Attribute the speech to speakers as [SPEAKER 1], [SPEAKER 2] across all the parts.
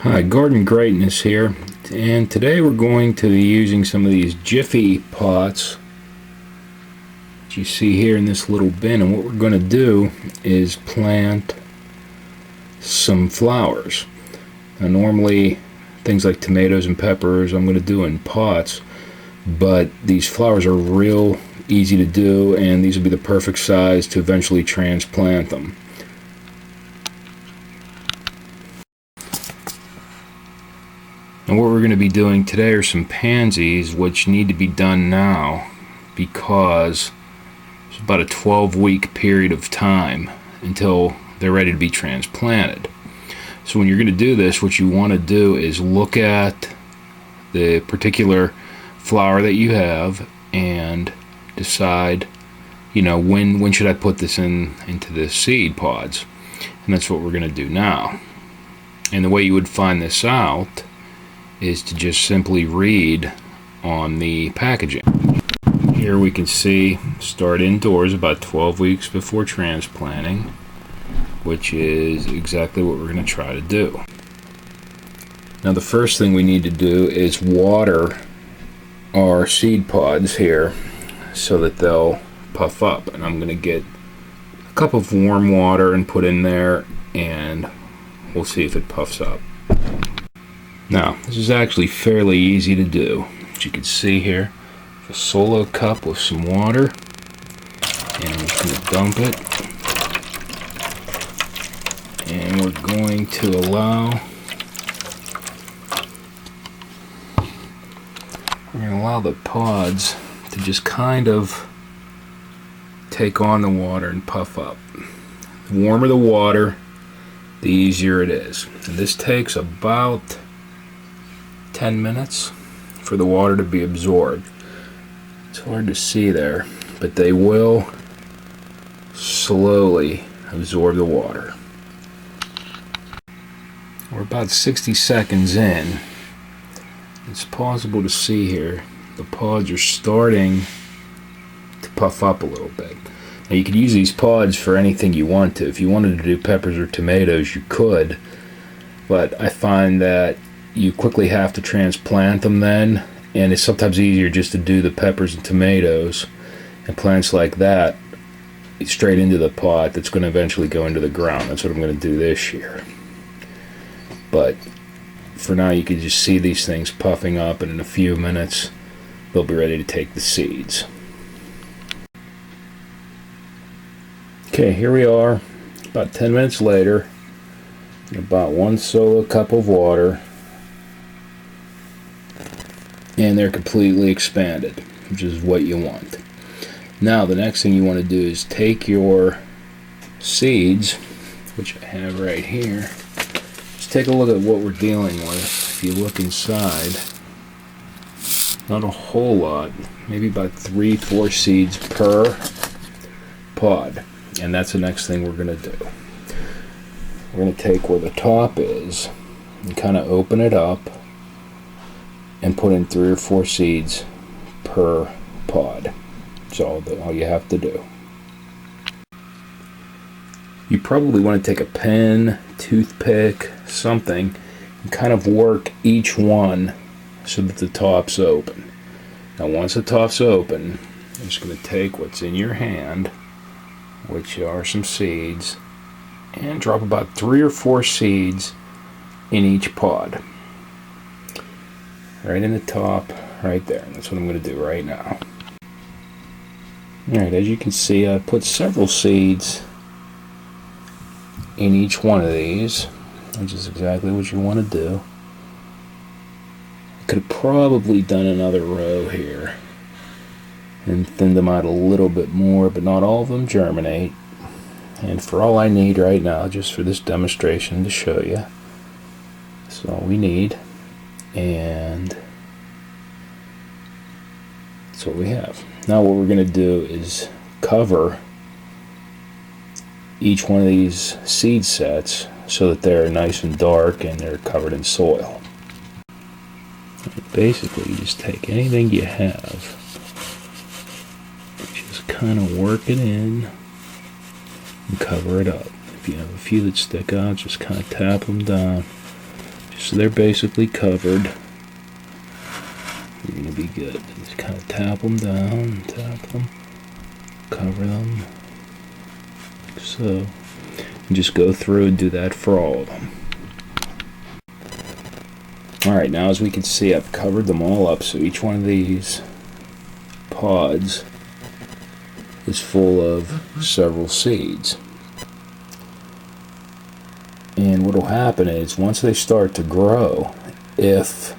[SPEAKER 1] Hi, Garden Greatness here, and today we're going to be using some of these Jiffy pots that you see here in this little bin, and what we're going to do is plant some flowers. Now normally things like tomatoes and peppers I'm going to do in pots, but these flowers are real easy to do, and these will be the perfect size to eventually transplant them. And what we're going to be doing today are some pansies, which need to be done now because it's about a 12-week period of time until they're ready to be transplanted. So when you're going to do this, what you want to do is look at the particular flower that you have and decide, when should I put this into the seed pods. And that's what we're going to do now. And the way you would find this out is to just simply read on the packaging. Here we can see start indoors about 12 weeks before transplanting, which is exactly what we're going to try to do. Now the first thing we need to do is water our seed pods here so that they'll puff up, and I'm going to get a cup of warm water and put in there, and we'll see if it puffs up. Now, this is actually fairly easy to do. As you can see here, a solo cup with some water, and I'm just going to dump it. And we're going to allow the pods to just kind of take on the water and puff up. The warmer the water, the easier it is. And this takes about 10 minutes for the water to be absorbed. It's hard to see there, but they will slowly absorb the water. We're about 60 seconds in. It's possible to see here the pods are starting to puff up a little bit. Now you could use these pods for anything you want to. If you wanted to do peppers or tomatoes, you could, but I find that you quickly have to transplant them then, and it's sometimes easier just to do the peppers and tomatoes and plants like that straight into the pot that's going to eventually go into the ground. That's what I'm going to do this year. But for now, you can just see these things puffing up, and in a few minutes they'll be ready to take the seeds. Okay, here we are about 10 minutes later, about one solo cup of water, and they're completely expanded, which is what you want. Now the next thing you want to do is take your seeds, which I have right here. Just take a look at what we're dealing with. If you look inside, not a whole lot, maybe about 3-4 seeds per pod. And that's the next thing we're going to do. We're going to take where the top is and kind of open it up and put in 3 or 4 seeds per pod. That's all you have to do. You probably want to take a pen, toothpick, something, and kind of work each one so that the top's open. Now once the top's open, you're just going to take what's in your hand, which are some seeds, and drop about 3 or 4 seeds in each pod. Right in the top, right there. And that's what I'm going to do right now. Alright, as you can see, I put several seeds in each one of these, which is exactly what you want to do. I could have probably done another row here and thinned them out a little bit more, but not all of them germinate. And for all I need right now, just for this demonstration to show you, that's all we need. And that's what we have. Now what we're going to do is cover each one of these seed sets so that they're nice and dark and they're covered in soil. Basically, you just take anything you have, just kind of work it in and cover it up. If you have a few that stick out, just kind of tap them down So they're basically covered. You're going to be good. Just kind of tap them down, tap them, cover them. Like so. And just go through and do that for all of them. Alright, now as we can see, I've covered them all up, so each one of these pods is full of several seeds. And what will happen is, once they start to grow, if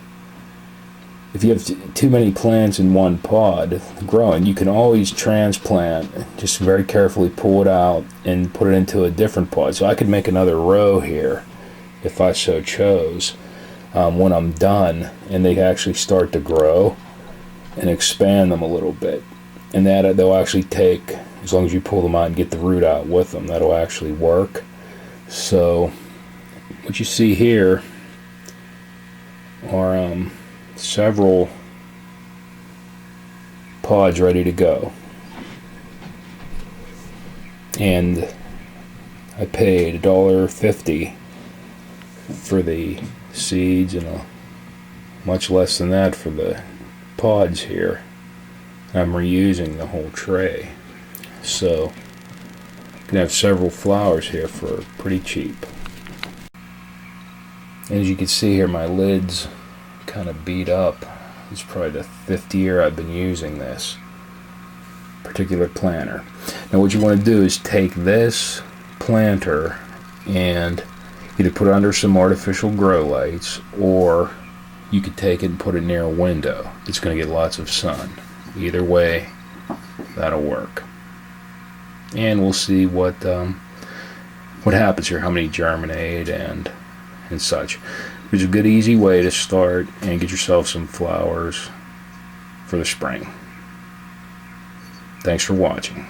[SPEAKER 1] you have too many plants in one pod growing, you can always transplant. Just very carefully pull it out and put it into a different pod. So I could make another row here if I so chose when I'm done, and they actually start to grow, and expand them a little bit. And that they'll actually take, as long as you pull them out and get the root out with them, that'll actually work. So what you see here are several pods ready to go, and I paid $1.50 for the seeds and much less than that for the pods here. I'm reusing the whole tray, so you can have several flowers here for pretty cheap. As you can see here, my lid's kind of beat up. It's probably the 5th year I've been using this particular planter. Now what you want to do is take this planter and either put it under some artificial grow lights, or you could take it and put it near a window. It's going to get lots of sun. Either way, that'll work. And we'll see what happens here, how many germinate and such. It's a good easy way to start and get yourself some flowers for the spring. Thanks for watching.